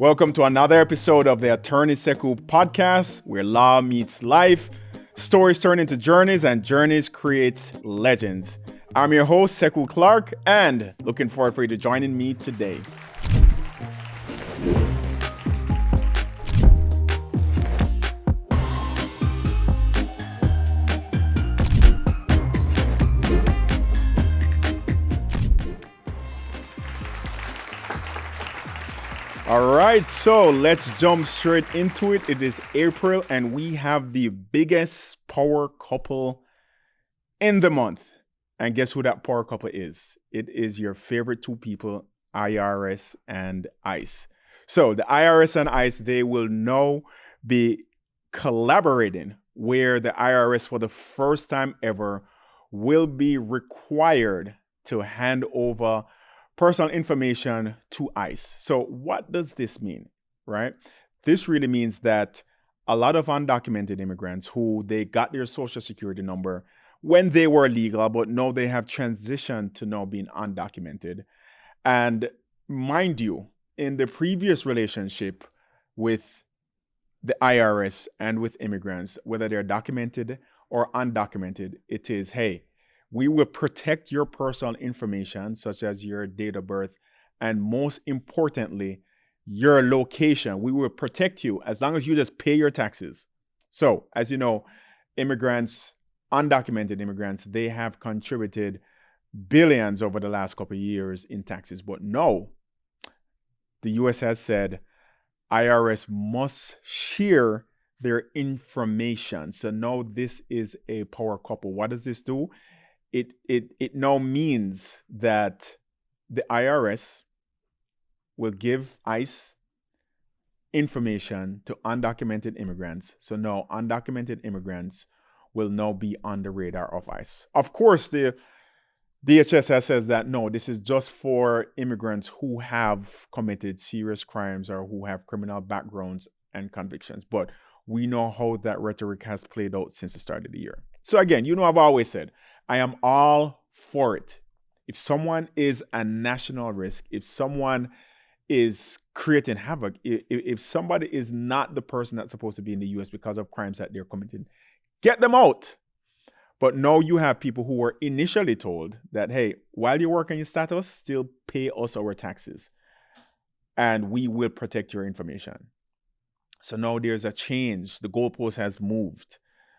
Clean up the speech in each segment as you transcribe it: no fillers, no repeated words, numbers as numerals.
Welcome to another episode of the Attorney Sekou Podcast, where law meets life, stories turn into journeys, and journeys create legends. I'm your host, Sekou Clarke, and looking forward for you to joining me today. All right, so let's jump straight into it. It is April, and we have the biggest power couple in the month. And guess who that power couple is? It is your favorite two people, IRS and ICE. So the IRS and ICE, they will now be collaborating, where the IRS, for the first time ever, will be required to hand over personal information to ICE. So what does this mean, right? This really means that a lot of undocumented immigrants who they got their social security number when they were legal, but now they have transitioned to now being undocumented. And mind you, in the previous relationship with the IRS and with immigrants, whether they're documented or undocumented, it is, hey, we will protect your personal information, such as your date of birth, and most importantly, your location. We will protect you as long as you just pay your taxes. So, as you know, immigrants, undocumented immigrants, they have contributed billions over the last couple of years in taxes. But no, the US has said IRS must share their information. So now this is a power couple. What does this do? It now means that the IRS will give ICE information to undocumented immigrants. So now undocumented immigrants will now be on the radar of ICE. Of course, the DHS says that no, this is just for immigrants who have committed serious crimes or who have criminal backgrounds and convictions. But we know how that rhetoric has played out since the start of the year. So again, you know, I've always said, I am all for it. If someone is a national risk, if someone is creating havoc, if somebody is not the person that's supposed to be in the US because of crimes that they're committing, get them out. But now you have people who were initially told that, hey, while you work on your status, still pay us our taxes and we will protect your information. So now there's a change. The goalpost has moved.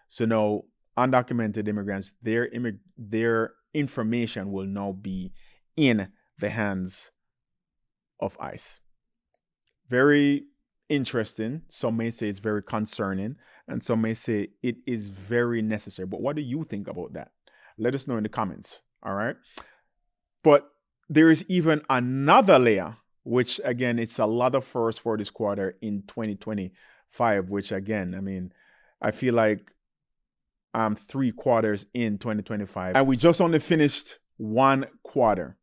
So now undocumented immigrants, their information will now be in the hands of ICE. Very interesting. Some may say it's very concerning, and some may say it is very necessary. But what do you think about that? Let us know in the comments. All right. But there is even another layer, which again, it's a lot of firsts for this quarter in 2025, which again, I mean, I feel like 3 quarters in 2025, and we just only finished 1 quarter,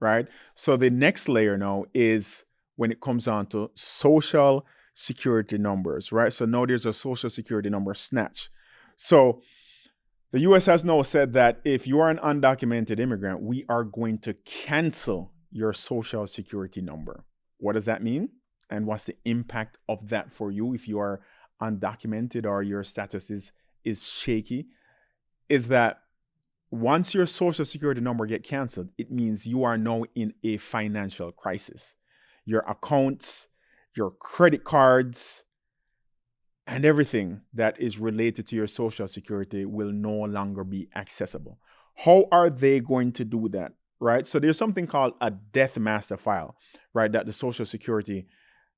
right? So the next layer now is when it comes on to social security numbers, right? So now there's a social security number snatch. So the US has now said that if you are an undocumented immigrant, we are going to cancel your social security number. What does that mean? And what's the impact of that for you if you are undocumented or your status is shaky? Is that once your social security number get canceled, it means you are now in a financial crisis. Your accounts, your credit cards, and everything that is related to your social security will no longer be accessible. How are they going to do that, right? So there's something called a death master file, right, that the Social Security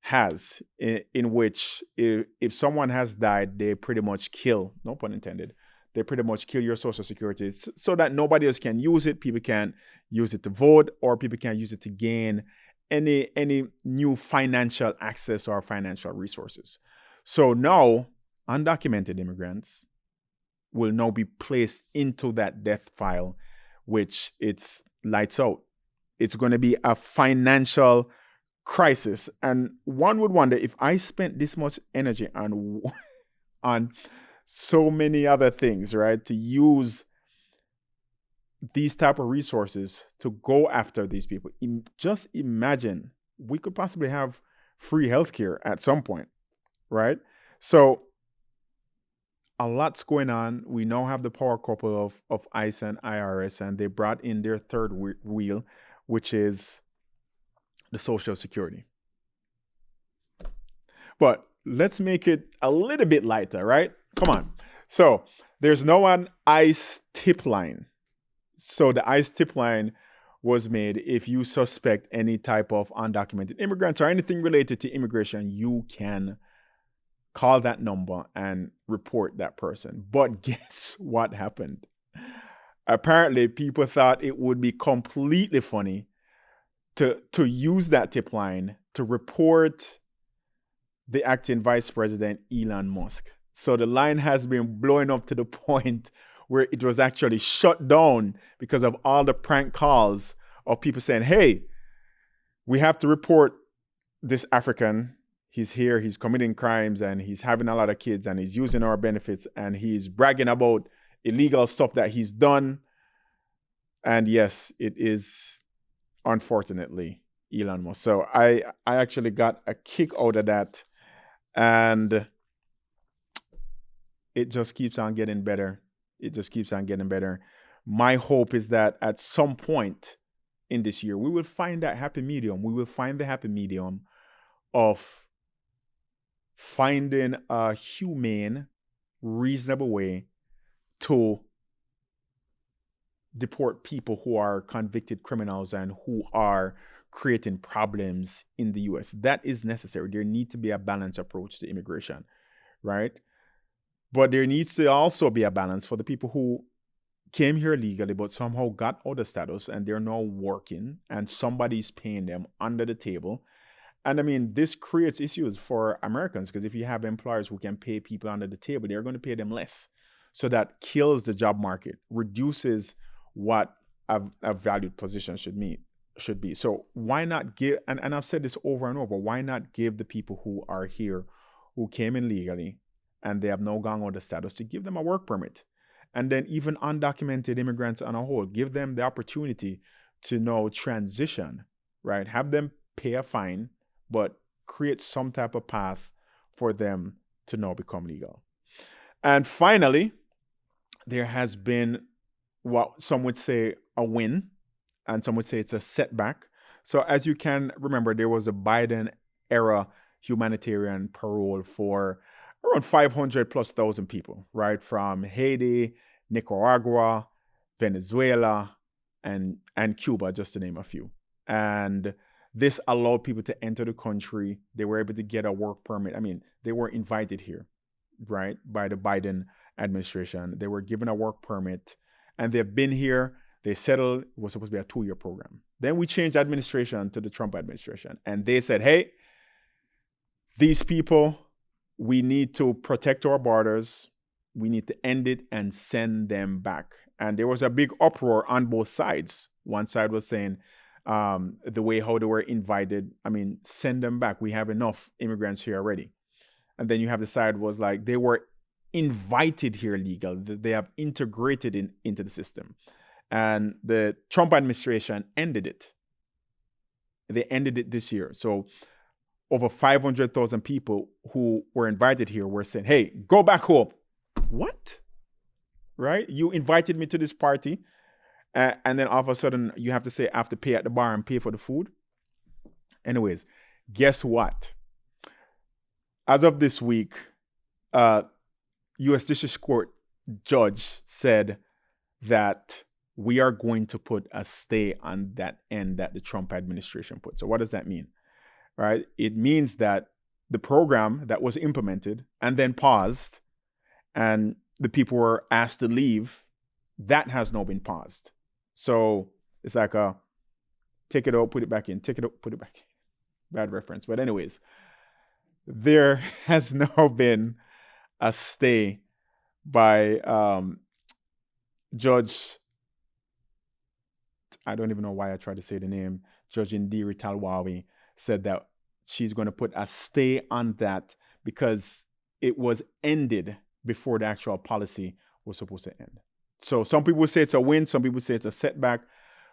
has, in which if someone has died, they pretty much kill, no pun intended, they pretty much kill your social security so that nobody else can use it. People can't use it to vote, or people can't use it to gain any new financial access or financial resources. So now undocumented immigrants will now be placed into that death file, which it's lights out. It's going to be a financial crisis. And one would wonder, if I spent this much energy on so many other things, right, to use these type of resources to go after these people. Just imagine, we could possibly have free healthcare at some point, right? So a lot's going on. We now have the power couple of ICE and IRS, and they brought in their third wheel, which is the Social Security. But let's make it a little bit lighter, right? Come on. So there's no an ICE tip line. So the ICE tip line was made if you suspect any type of undocumented immigrants or anything related to immigration, you can call that number and report that person. But guess what happened? Apparently, people thought it would be completely funny to use that tip line to report the acting vice president, Elon Musk. So the line has been blowing up to the point where it was actually shut down because of all the prank calls of people saying, hey, we have to report this African. He's here, he's committing crimes, and he's having a lot of kids, and he's using our benefits, and he's bragging about illegal stuff that he's done. And yes, it is, unfortunately, Elon Musk. So I actually got a kick out of that, and it just keeps on getting better. It just keeps on getting better. My hope is that at some point in this year, we will find that happy medium. We will find the happy medium of finding a humane, reasonable way to deport people who are convicted criminals and who are creating problems in the US. That is necessary. There needs to be a balanced approach to immigration, right? But there needs to also be a balance for the people who came here legally but somehow got out of status and they're now working and somebody's paying them under the table. And I mean, this creates issues for Americans because if you have employers who can pay people under the table, they're going to pay them less. So that kills the job market, reduces what a valued position should be. So why not give, and I've said this over and over, why not give the people who are here, who came in legally, and they have now gone out of status, to give them a work permit? And then even undocumented immigrants on a whole, give them the opportunity to now transition, right? Have them pay a fine, but create some type of path for them to now become legal. And finally, there has been what some would say a win, and some would say it's a setback. So as you can remember, there was a Biden era humanitarian parole for around 500,000+ people, right? From Haiti, Nicaragua, Venezuela, and Cuba, just to name a few. And this allowed people to enter the country. They were able to get a work permit. I mean, they were invited here, right, by the Biden administration. They were given a work permit, and they've been here. They settled. It was supposed to be a 2-year program. Then we changed administration to the Trump administration, and they said, hey, these people, we need to protect our borders. We need to end it and send them back. And there was a big uproar on both sides. One side was saying the way how they were invited, I mean, send them back. We have enough immigrants here already. And then you have the side was like, they were invited here legal. They have integrated into the system. And the Trump administration ended it. They ended it this year. So over 500,000 people who were invited here were saying, hey, go back home. What? Right? You invited me to this party, and then all of a sudden you have to say I have to pay at the bar and pay for the food. Anyways, guess what? As of this week, U.S. District Court judge said that we are going to put a stay on that end that the Trump administration put. So what does that mean? Right? It means that the program that was implemented and then paused and the people were asked to leave, that has now been paused. So it's like a take it out, put it back in, take it out, put it back in. Bad reference. But anyways, there has now been a stay by Judge, I don't even know why I tried to say the name, Judge Indiri Talwawi, said that she's going to put a stay on that because it was ended before the actual policy was supposed to end. So some people say it's a win, some people say it's a setback,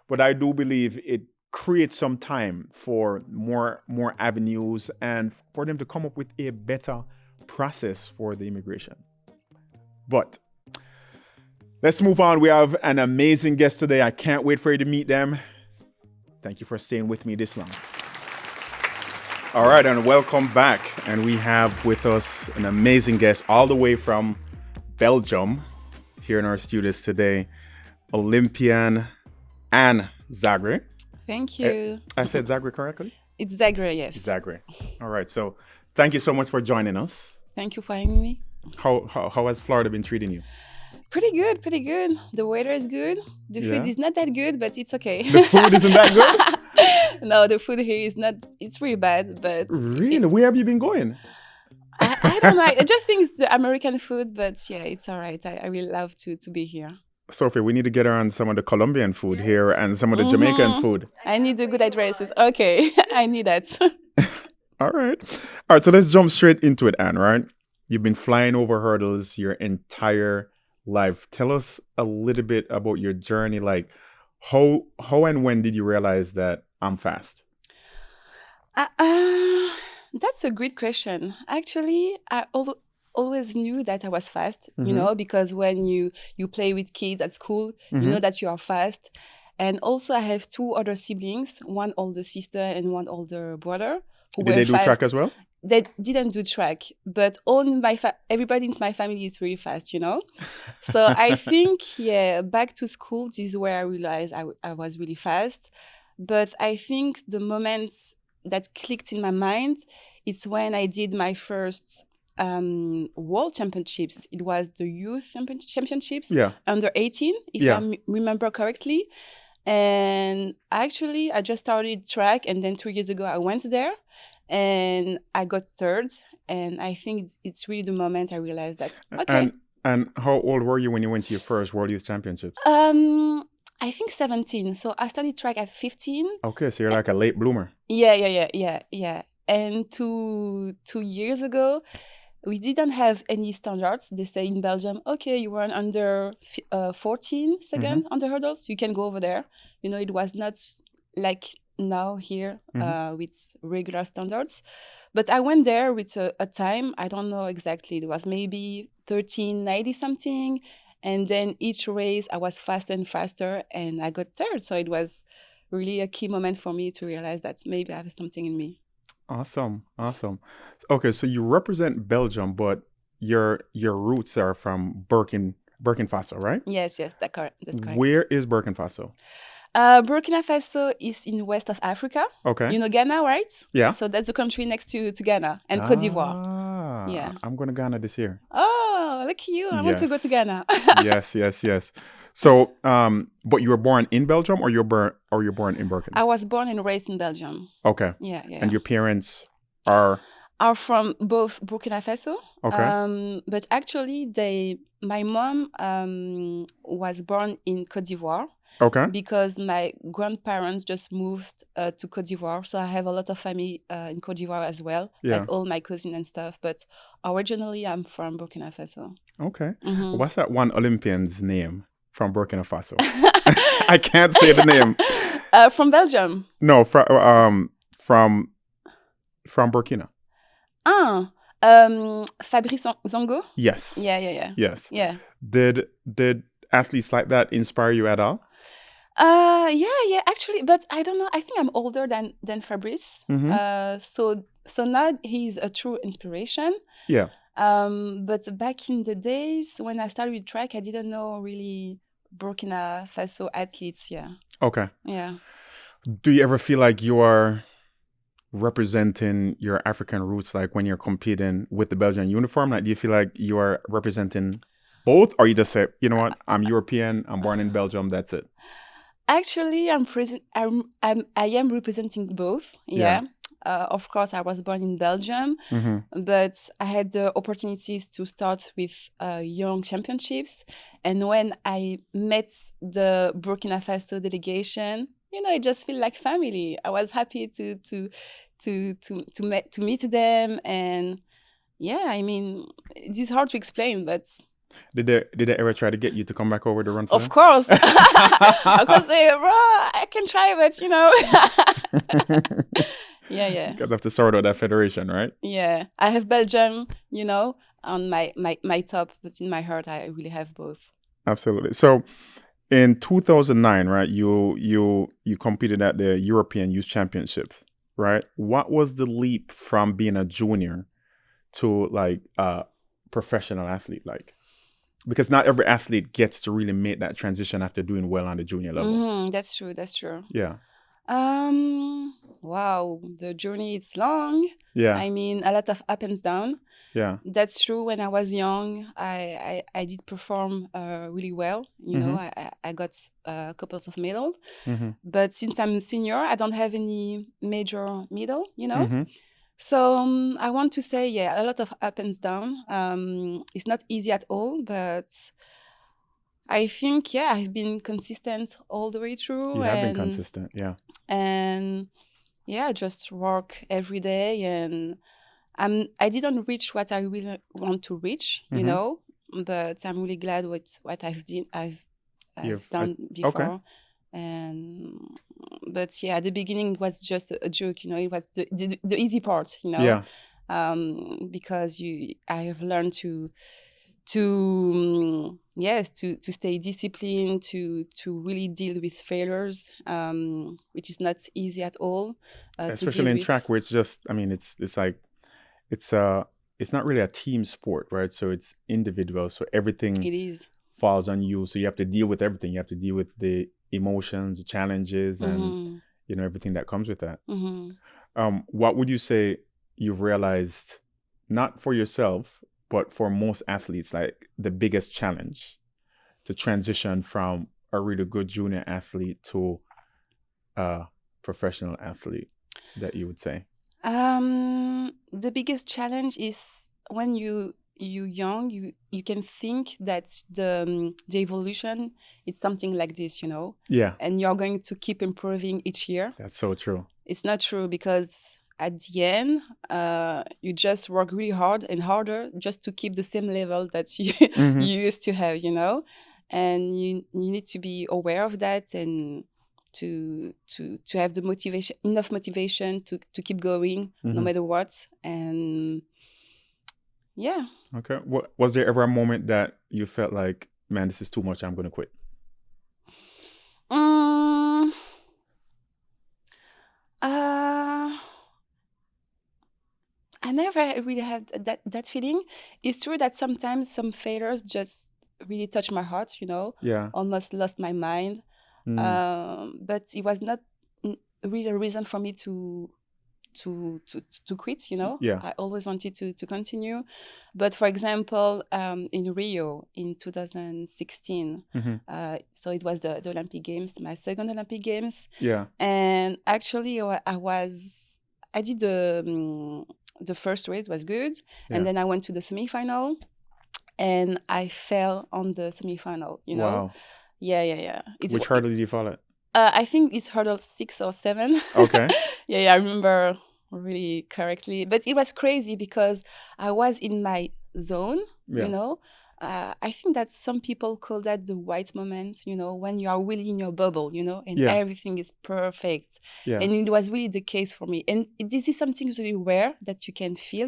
but I do believe it create some time for more avenues and for them to come up with a better process for the immigration. But let's move on. We have an amazing guest today. I can't wait for you to meet them. Thank you for staying with me this long. All right, and welcome back. And we have with us an amazing guest all the way from Belgium here in our studios today, Olympian Anne Zagré. Thank you. I said Zagré correctly? It's Zagré, yes. Zagré. All right. So thank you so much for joining us. Thank you for having me. How has Florida been treating you? Pretty good, pretty good. The weather is good. The food is not that good, but it's okay. The food isn't that good? No, the food here is not, it's really bad, but... Really? Where have you been going? I don't know. I just think it's the American food, but yeah, it's all right. I really love to be here. Sophie, we need to get around some of the Colombian food here and some of the Jamaican food. I need the good addresses. Okay, I need that. All right. So let's jump straight into it, Anne, right? You've been flying over hurdles your entire life. Tell us a little bit about your journey. Like, how and when did you realize that I'm fast? That's a great question. Actually, I always knew that I was fast, you know, because when you play with kids at school, you know that you are fast. And also I have two other siblings, one older sister and one older brother. Did they do track as well? They didn't do track, but everybody in my family is really fast, you know? So I think, back to school, this is where I realized I was really fast. But I think the moment that clicked in my mind, it's when I did my first world championships. It was the youth championships under 18, if I remember correctly. And actually, I just started track, and then 2 years ago, I went there, and I got third. And I think it's really the moment I realized that, okay. And how old were you when you went to your first World Youth Championships? I think 17. So I started track at 15. Okay, so you're like a late bloomer. Yeah. And two years ago, we didn't have any standards. They say in Belgium, okay, you were under 14 second on the hurdles, you can go over there. You know, it was not like now here with regular standards. But I went there with a time, I don't know exactly, it was maybe 13:90 something. And then each race, I was faster and faster, and I got third. So it was really a key moment for me to realize that maybe I have something in me. Awesome. Okay, so you represent Belgium, but your roots are from Burkina Faso, right? Yes, that's correct. Where is Burkina Faso? Burkina Faso is in west of Africa. Okay. You know Ghana, right? Yeah. So that's the country next to Ghana and Côte d'Ivoire. Yeah. I'm going to Ghana this year. Oh, look at you. I want to go to Ghana. Yes. So, but you were born in Belgium or you're born in Burkina? I was born and raised in Belgium. Okay. Yeah. And your parents are from both Burkina Faso. Okay. But actually my mom was born in Côte d'Ivoire. Okay. Because my grandparents just moved to Côte d'Ivoire. So I have a lot of family in Côte d'Ivoire as well, like all my cousins and stuff. But originally, I'm from Burkina Faso. Okay. What's that one Olympian's name from Burkina Faso? I can't say the name. From Belgium? No, from Burkina. Fabrice Zongo? Yes. Yeah. Yes. Yeah. Did athletes like that inspire you at all? Yeah, actually, but I don't know. I think I'm older than Fabrice. So now he's a true inspiration. Yeah. But back in the days when I started with track, I didn't know really Burkina Faso athletes. Yeah. Okay. Yeah. Do you ever feel like you are representing your African roots, like when you're competing with the Belgian uniform? Like, do you feel like you are representing both, or you just say, you know what, I'm European, I'm born in Belgium, that's it? Actually, I am representing both. Yeah. Of course, I was born in Belgium, but I had the opportunities to start with young championships. And when I met the Burkina Faso delegation, you know, it just felt like family. I was happy to meet them, and yeah, I mean, it is hard to explain, but Did they ever try to get you to come back over to run for Of them? course. I could say, bro, I can try, but Yeah. Because have to sort out that federation, right? Yeah. I have Belgium, on my top, but in my heart, I really have both. Absolutely. So in 2009, right, you competed at the European Youth Championships, right? What was the leap from being a junior to like a professional athlete like? Because not every athlete gets to really make that transition after doing well on the junior level. That's true. Yeah. Wow, the journey is long. Yeah. I mean, a lot of up and down. Yeah. That's true. When I was young, I did perform really well. I got a couple of medals. But since I'm a senior, I don't have any major medal. So I want to say, a lot of up and down. It's not easy at all, but I think, I've been consistent all the way through. You have been consistent, yeah. And just work every day. And I didn't reach what I really want to reach, but I'm really glad with what I've done before. Okay. But at the beginning it was just a joke, it was the easy part, Yeah. Because I have learned to stay disciplined, to really deal with failures, which is not easy at all. Especially in track, where it's just, I mean, it's like it's not really a team sport, right? So it's individual, so everything it is falls on you. So you have to deal with everything. You have to deal with the emotions, the challenges, and everything that comes with that. What would you say you've realized, not for yourself, but for most athletes, like the biggest challenge to transition from a really good junior athlete to a professional athlete, that you would say? The biggest challenge is when you're young, you can think that the evolution, it's something like this, Yeah. and you're going to keep improving each year. That's so true. It's not true, because at the end, you just work really hard and harder just to keep the same level that you you used to have, and you need to be aware of that, and to have the enough motivation to keep going no matter what. And yeah. Okay. Was there ever a moment that you felt like, man, this is too much, I'm going to quit? I never really had that feeling. It's true that sometimes some failures just really touch my heart, Yeah. Almost lost my mind. But it was not really a reason for me to quit, Yeah. I always wanted to continue. But for example, in Rio in 2016, so it was the Olympic Games, my second Olympic Games. Yeah. And actually I did the first race was good. Yeah. And then I went to the semifinal and I fell on the semifinal, Wow. Yeah. Which hurdle did you fall at? I think it's hurdle 6 or 7. Okay. Yeah, I remember really correctly. But it was crazy because I was in my zone, I think that some people call that the white moment, when you are really in your bubble, and everything is perfect. Yeah. And it was really the case for me. And this is something really rare that you can feel,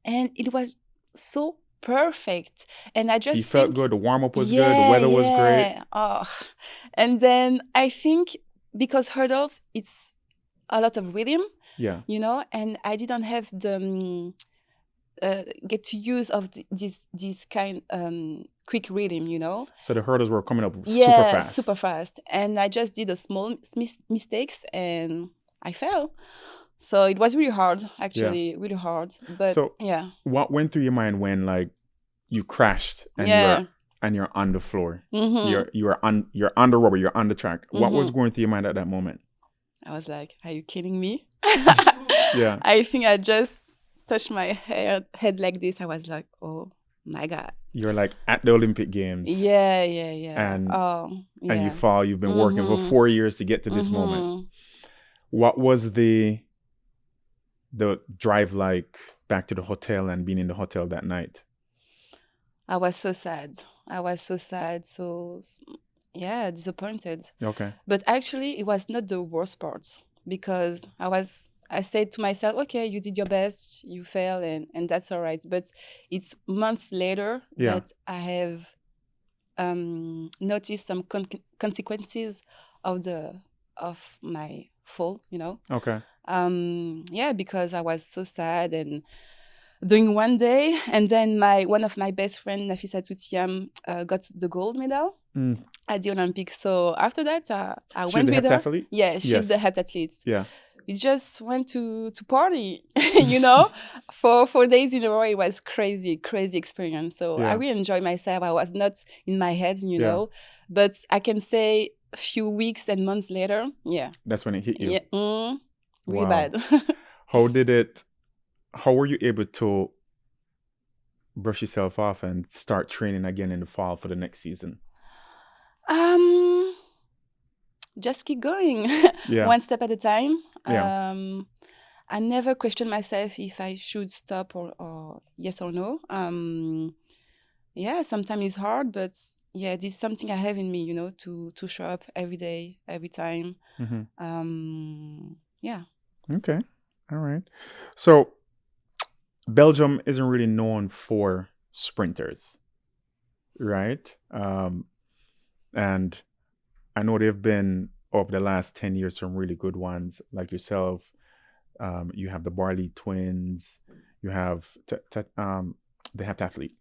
and it was so perfect. And I just felt good. The warm-up was good. The weather was great. Oh. And then I think because hurdles, it's a lot of rhythm, and I didn't have the get to use of this kind quick rhythm, So the hurdles were coming up super fast. And I just did a small mistakes and I fell. So it was really hard, actually, really hard. But so what went through your mind when like you crashed and you're on the floor? You're on the rubber, you're on the track. What was going through your mind at that moment? I was like, are you kidding me? Yeah. I think I just touched my head like this. I was like, oh my God. You're like at the Olympic Games. Yeah. And you fall. You've been working for 4 years to get to this moment. What was the drive like back to the hotel and being in the hotel that night? I was so sad. So yeah, disappointed. Okay. But actually, it was not the worst part because I said to myself, okay, you did your best, you failed, and that's all right. But it's months later Yeah. that I have noticed some consequences of my fall, Okay. Yeah, because I was so sad and doing one day, and then one of my best friend Nafisa Toutiam got the gold medal at the Olympics. So after that, I She's went the with her. heptathlete? Yeah, she's Yes. the heptathlete. Yeah. We just went to party, for 4 days in a row. It was crazy experience. So I Yeah. really enjoyed myself. I was not in my head, Yeah. but I can say a few weeks and months later, yeah, That's when it hit you. yeah, really Wow. bad. How were you able to brush yourself off and start training again in the fall for the next season? Just keep going, Yeah. one step at a time. Yeah. I never question myself if I should stop or yes or no. Yeah, sometimes it's hard, but yeah, this is something I have in me, to show up every day, every time. Yeah. Okay. All right. So Belgium isn't really known for sprinters, right? And I know they've been over the last 10 years some really good ones, like yourself. You have the Barley twins. You have the heptathlete,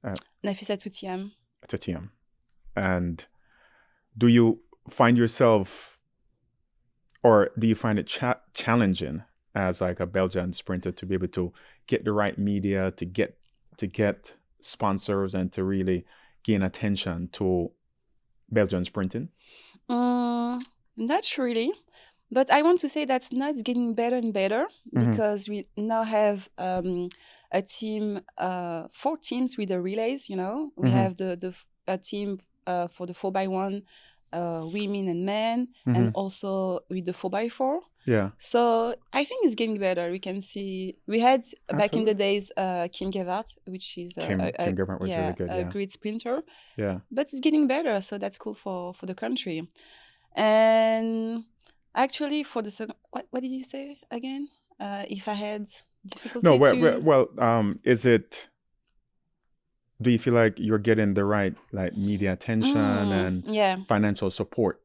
Nafisa Toutiam. Tatiam. And do you find yourself, or do you find it challenging as like a Belgian sprinter to be able to get the right media, to get sponsors, and to really gain attention to Belgian sprinting? Not really, but I want to say that's not getting better and better because we now have a team, 4 teams with the relays. We have a team for the 4x1, women and men, and also with the 4x4. Yeah. So I think it's getting better. We can see we had back in the days Kim Gevart, which is Kim Gevart was really good. a great sprinter. Yeah. But it's getting better, so that's cool for the country. And actually, for the second, what did you say again? If I had difficulties is it? Do you feel like you're getting the right media attention and financial support?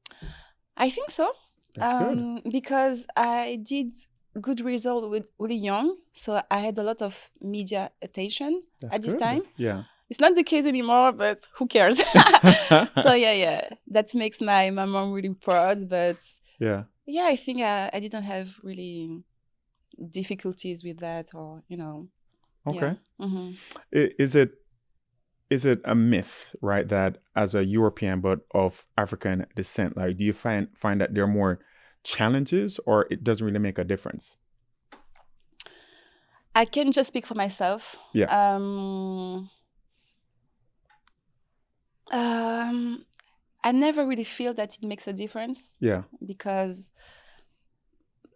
I think so. That's good. Because I did good result with really young, so I had a lot of media attention at this time. Yeah. It's not the case anymore, but who cares? So yeah, that makes my mom really proud. But yeah, I think I didn't have really difficulties with that, or Okay. Yeah. Is it a myth, right, that as a European but of African descent, do you find that there are more challenges, or it doesn't really make a difference? I can just speak for myself. Yeah. I never really feel that it makes a difference. Yeah. Because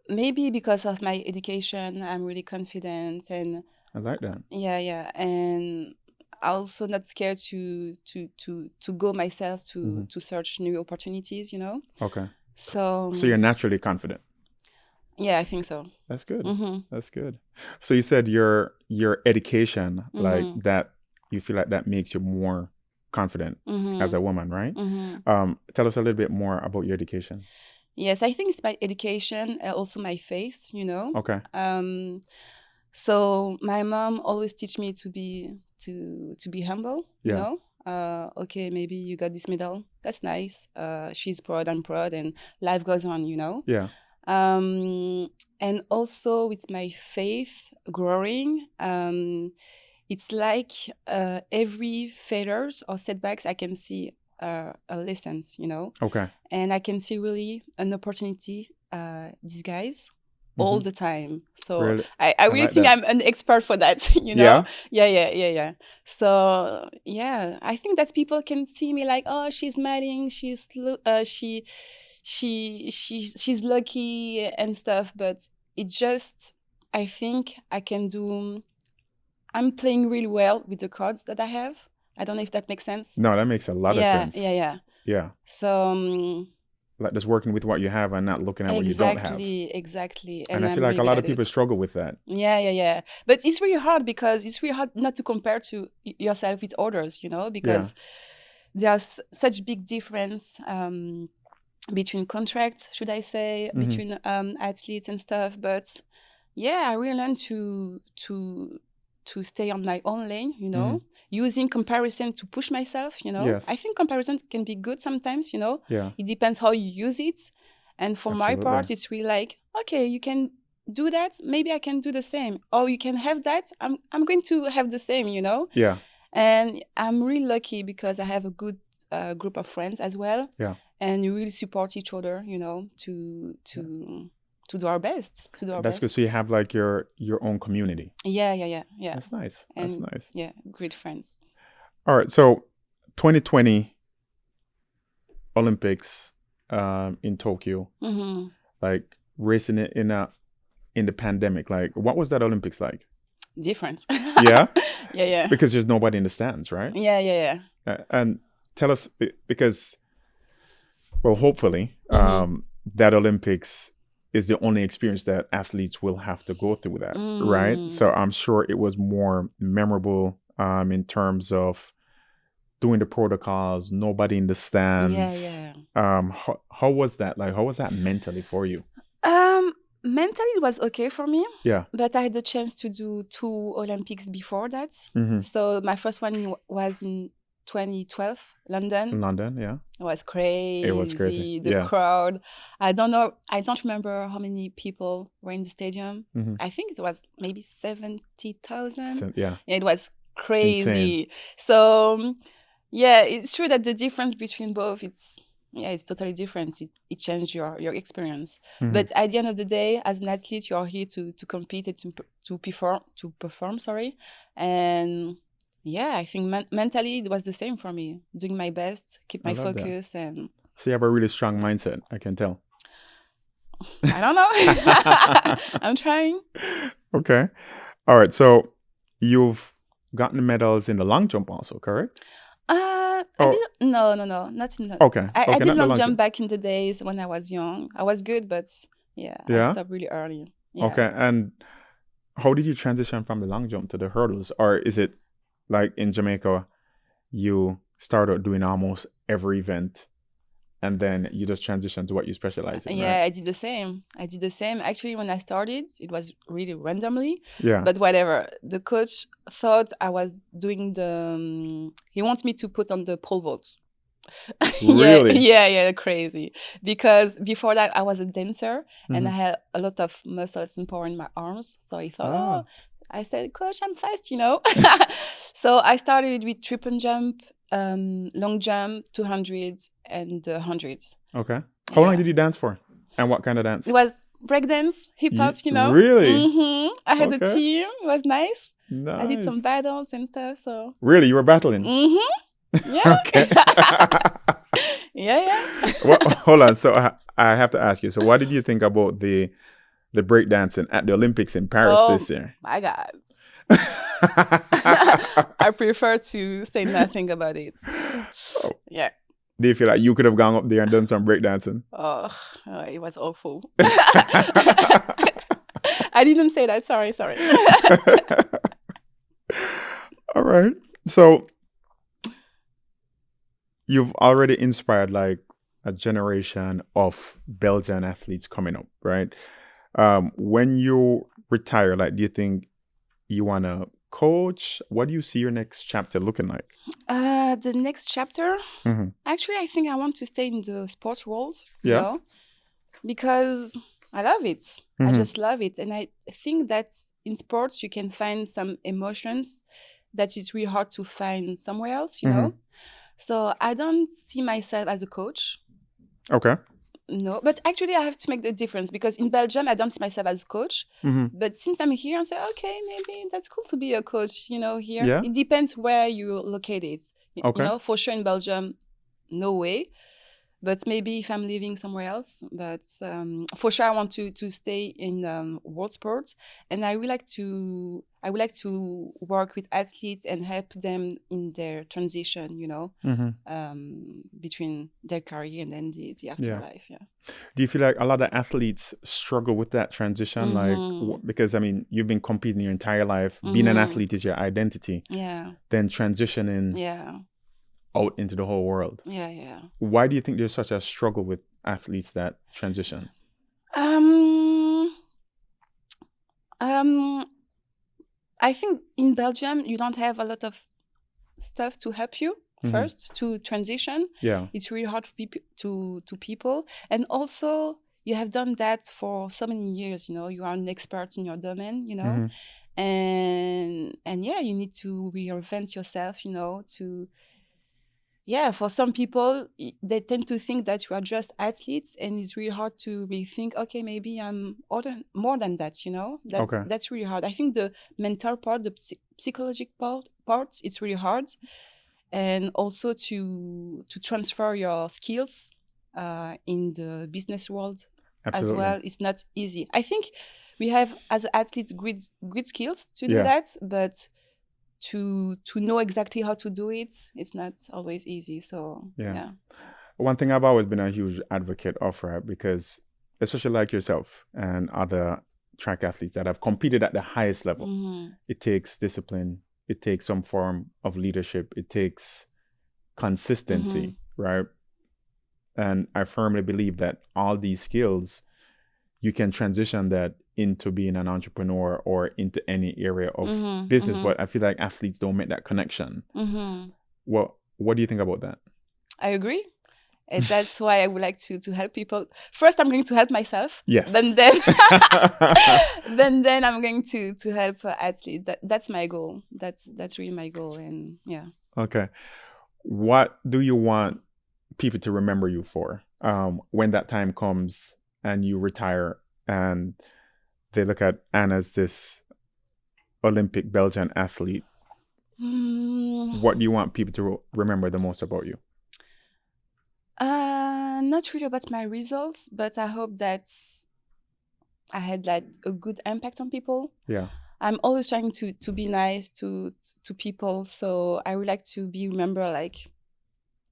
maybe because of my education, I'm really confident, and I like that. Yeah, and also not scared to go myself to search new opportunities. Okay. So you're naturally confident. Yeah, I think so. That's good. That's good. So you said your education, that you feel like that makes you more confident as a woman, right? Tell us a little bit more about your education. Yes, I think it's my education, also my faith, Okay. So my mom always teach me to be humble, okay, maybe you got this medal, that's nice, she's proud, I'm proud, and life goes on. Yeah. And also with my faith growing, it's like every failures or setbacks I can see a lessons, Okay. and I can see really an opportunity disguise all the time. So really? I really think that. I'm an expert for that, Yeah. So yeah, I think that people can see me like, oh, she's smiling, she's lucky and stuff, but it just, I think I'm playing really well with the cards that I have. I don't know if that makes sense. No, that makes a lot of sense. Yeah. So like just working with what you have and not looking at what you don't have. Exactly. And I feel like a lot of people struggle with that. Yeah. But it's really hard because it's really hard not to compare to yourself with others, because there's such big difference between contracts, should I say, between athletes and stuff. But I really learned to stay on my own lane, using comparison to push myself, Yes. I think comparison can be good sometimes, Yeah. It depends how you use it. And for my part, it's really like, okay, you can do that. Maybe I can do the same. Or you can have that. I'm going to have the same, Yeah. And I'm really lucky because I have a good group of friends as well. Yeah. And we really support each other, to do our best. That's good. So you have like your own community. Yeah. That's nice. And, That's nice. Yeah, great friends. All right. So 2020 Olympics in Tokyo, like racing it in the pandemic. Like, what was that Olympics like? Different. Yeah? Yeah. Because there's nobody in the stands, right? Yeah. And tell us, because, well, hopefully, that Olympics is the only experience that athletes will have to go through that, right? So I'm sure it was more memorable in terms of doing the protocols, nobody in the stands. Yeah. How was that? Like, how was that mentally for you? Mentally, it was okay for me. Yeah. But I had the chance to do 2 Olympics before that. So my first one was in 2012, London. In London, yeah. It was crazy. The Yeah. crowd. I don't know. I don't remember how many people were in the stadium. I think it was maybe 70,000. So, yeah. It was crazy. Insane. So, it's true that the difference between both, it's totally different. It changed your experience. But at the end of the day, as an athlete, you are here to compete and to perform. And I think mentally it was the same for me. Doing my best, keep my focus, and so you have a really strong mindset, I can tell. I don't know. I'm trying. Okay. All right. So you've gotten the medals in the long jump also, correct? No, not in the. Okay. I did not the long long jump back in the days when I was young. I was good, but I stopped really early. Yeah. Okay. And how did you transition from the long jump to the hurdles? Or is it like in Jamaica, you started doing almost every event and then you just transition to what you specialize in? Yeah, right? I did the same. Actually, when I started, it was really randomly. Yeah. But whatever. The coach thought I was doing he wants me to put on the pole vault. Really? Yeah, crazy. Because before that, I was a dancer and I had a lot of muscles and power in my arms. So he thought, I said, Coach, I'm fast, So I started with triple jump, long jump, 200s and 100s. Okay. How long did you dance for? And what kind of dance? It was breakdance, hip hop, Really? I had a team. It was nice. Nice. I did some battles and stuff. So really, you were battling? Yeah. Okay. Yeah. Well, hold on. So I have to ask you. So what did you think about the breakdancing at the Olympics in Paris this year? My God. I prefer to say nothing about it. Yeah. Do you feel like you could have gone up there and done some breakdancing? Oh, it was awful. I didn't say that. Sorry. All right. So you've already inspired like a generation of Belgian athletes coming up, right? When you retire, like, do you think you want to coach? What do you see your next chapter looking like? The next chapter? Actually, I think I want to stay in the sports world, because I love it. I just love it. And I think that in sports, you can find some emotions that is really hard to find somewhere else, you know? So I don't see myself as a coach. Okay. No, but actually I have to make the difference because in Belgium, I don't see myself as a coach. But since I'm here, I say, okay, maybe that's cool to be a coach, here. Yeah. It depends where you're located. Okay. For sure in Belgium, no way. But maybe if I'm living somewhere else, but for sure I want to stay in world sports, and I would like to work with athletes and help them in their transition, between their career and then the afterlife. Yeah. Do you feel like a lot of athletes struggle with that transition? Because I mean, you've been competing your entire life. Being an athlete is your identity. Yeah. Then transitioning. Yeah. Out into the whole world. Yeah. Why do you think there's such a struggle with athletes that transition? I think in Belgium you don't have a lot of stuff to help you first to transition. Yeah, it's really hard to people, and also you have done that for so many years. You are an expert in your domain. And yeah, you need to reinvent yourself. For some people, they tend to think that you are just athletes, and it's really hard to rethink, okay, maybe I'm more than that, That's really hard. I think the mental part, the psychological part, it's really hard. And also to transfer your skills in the business world as well, it's not easy. I think we have, as athletes, good skills to do that, but to know exactly how to do it, it's not always easy. So yeah. One thing I've always been a huge advocate of, right, because especially like yourself and other track athletes that have competed at the highest level, it takes discipline, it takes some form of leadership, it takes consistency, right? And I firmly believe that all these skills, you can transition that into being an entrepreneur or into any area of business. But I feel like athletes don't make that connection. What do you think about that? I agree. And that's why I would like to help people. First, I'm going to help myself. Yes. Then I'm going to help athletes. That's my goal. That's really my goal. And yeah. Okay. What do you want people to remember you for when that time comes and you retire and they look at Anne as this Olympic Belgian athlete? What do you want people to remember the most about you? Not really about my results, but I hope that I had like a good impact on people. Yeah. I'm always trying to be nice to people, so I would like to be remembered like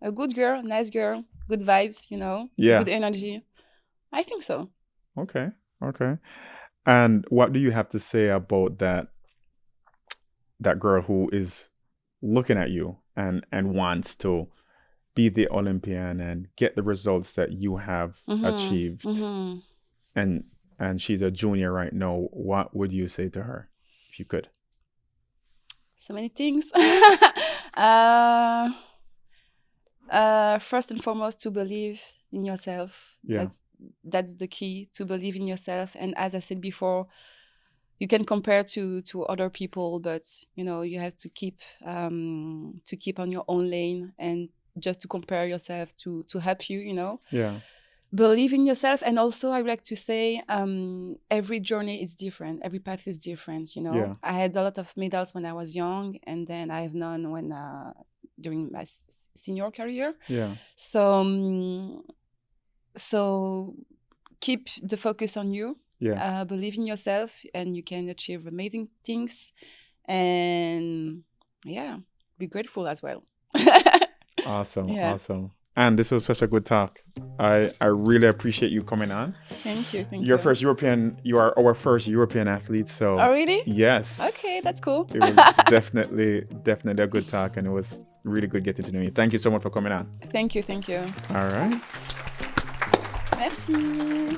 a good girl, nice girl, good vibes, good energy. I think so. Okay. And what do you have to say about that girl who is looking at you and wants to be the Olympian and get the results that you have achieved? And she's a junior right now. What would you say to her if you could? So many things. First and foremost, to believe in yourself. Yeah. That's the key, to believe in yourself. And as I said before, you can compare to other people, but you have to keep on your own lane, and just to compare yourself to help you. Yeah. Believe in yourself. And also I would like to say, every journey is different, every path is different. Yeah. I had a lot of medals when I was young, and then I have none when during my senior career. Yeah. So keep the focus on you. Yeah. Believe in yourself, and you can achieve amazing things. And yeah, be grateful as well. Awesome. Awesome. And this was such a good talk. I really appreciate you coming on. Thank you. You are our first European athlete. So. Oh, really? Yes. Okay, that's cool. It was definitely a good talk, and it was really good getting to know you. Thank you so much for coming on. Thank you. All right. Merci.